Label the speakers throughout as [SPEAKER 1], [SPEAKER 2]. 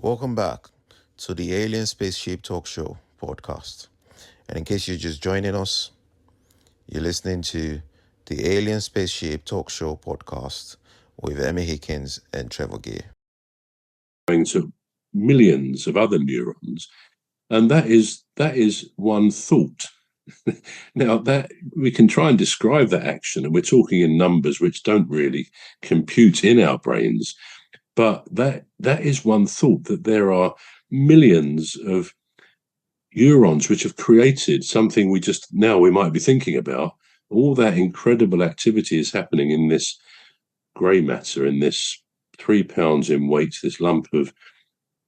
[SPEAKER 1] Welcome back to the Alien Spaceship Talk Show podcast. And in case you're just joining us, you're listening to the Alien Spaceship Talk Show podcast with Emmy, Hikins and Trevor.
[SPEAKER 2] Going to millions of other neurons, and that is one thought. Now that we can try and describe that action, and we're talking in numbers which don't really compute in our brains, but that is one thought, that there are millions of neurons which have created something we might be thinking about. All that incredible activity is happening in this grey matter, in this 3 pounds in weight, this lump of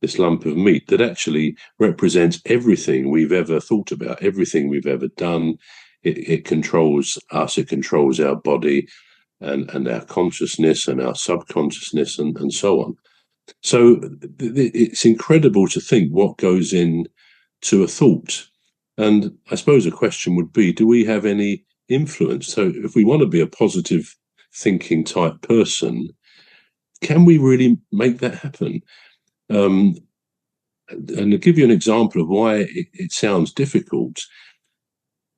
[SPEAKER 2] meat that actually represents everything we've ever thought about, everything we've ever done. It controls us, it controls our body and our consciousness and our subconsciousness and so on. So it's incredible to think what goes into a thought. And I suppose a question would be, do we have any influence? So if we want to be a positive thinking type person, can we really make that happen? And to give you an example of why it sounds difficult,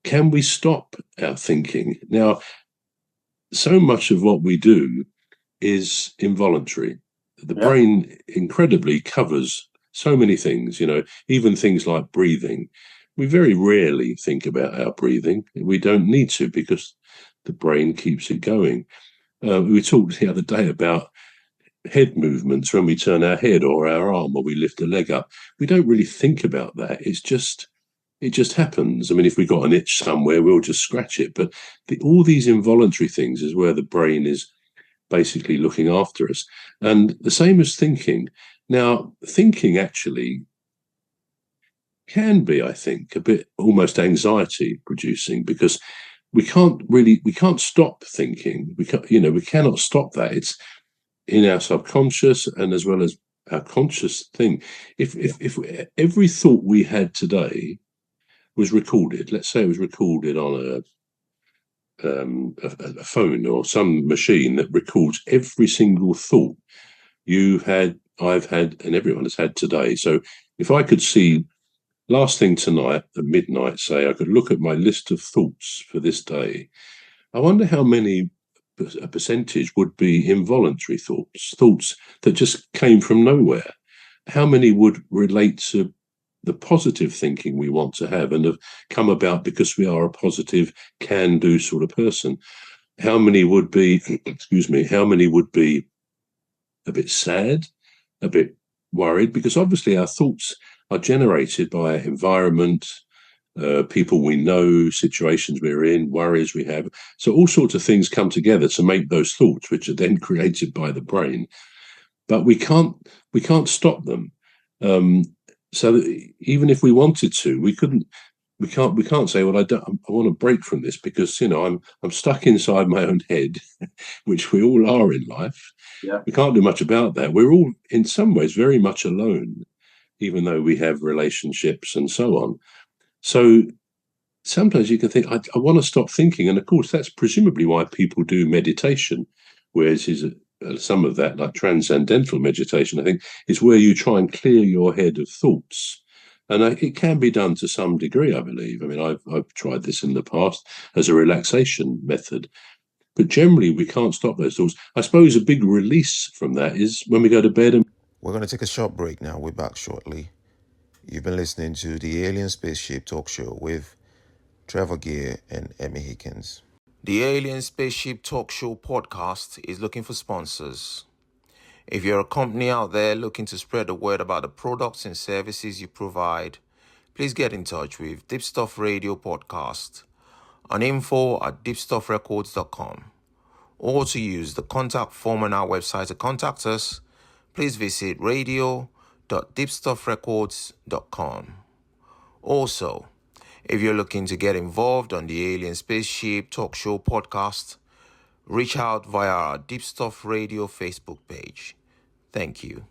[SPEAKER 2] can we stop our thinking? Now, so much of what we do is involuntary. The brain incredibly covers so many things, even things like breathing. We very rarely think about our breathing. We don't need to, because the brain keeps it going. We talked the other day about head movements when we turn our head or our arm or we lift a leg up. We don't really think about that. It just happens. I mean, if we got an itch somewhere, we'll just scratch it. But all these involuntary things is where the brain is basically looking after us. And the same as thinking. Now, thinking actually can be, I think, a bit almost anxiety producing, because we can't stop thinking. We cannot stop that. It's in our subconscious and as well as our conscious thing. If every thought we had today was recorded, let's say it was recorded on a phone or some machine that records every single thought you had, I've had, and everyone has had today. So if I could see last thing tonight at midnight, say, I could look at my list of thoughts for this day, I wonder how many a percentage would be involuntary thoughts that just came from nowhere. How many would relate to the positive thinking we want to have and have come about because we are a positive can-do sort of person? How many would be, how many would be a bit sad, a bit worried? Because obviously our thoughts are generated by environment, people we know, situations we're in, worries we have. So all sorts of things come together to make those thoughts, which are then created by the brain. But we can't stop them. So that even if we wanted to, we can't say, well, I want to break from this because I'm stuck inside my own head, which we all are in life. Yeah. We can't do much about that. We're all in some ways very much alone, even though we have relationships and so on. So sometimes you can think, I want to stop thinking. And of course, that's presumably why people do meditation, whereas some of that, like transcendental meditation, I think, is where you try and clear your head of thoughts. And it can be done to some degree, I believe. I mean, I've tried this in the past as a relaxation method. But generally, we can't stop those thoughts. I suppose a big release from that is when we go to bed.
[SPEAKER 1] We're going to take a short break now. We're back shortly. You've been listening to the Alien Spaceship Talk Show with Trevor and Emmy Hikins. The Alien Spaceship Talk Show podcast is looking for sponsors. If you're a company out there looking to spread the word about the products and services you provide, please get in touch with Deepstuff Radio Podcast on info@deepstuffrecords.com, or to use the contact form on our website to contact us, please visit radio.deepstuffrecords.com. Also, if you're looking to get involved on the Alien Spaceship Talk Show podcast, reach out via our Deepstuff Radio Facebook page. Thank you.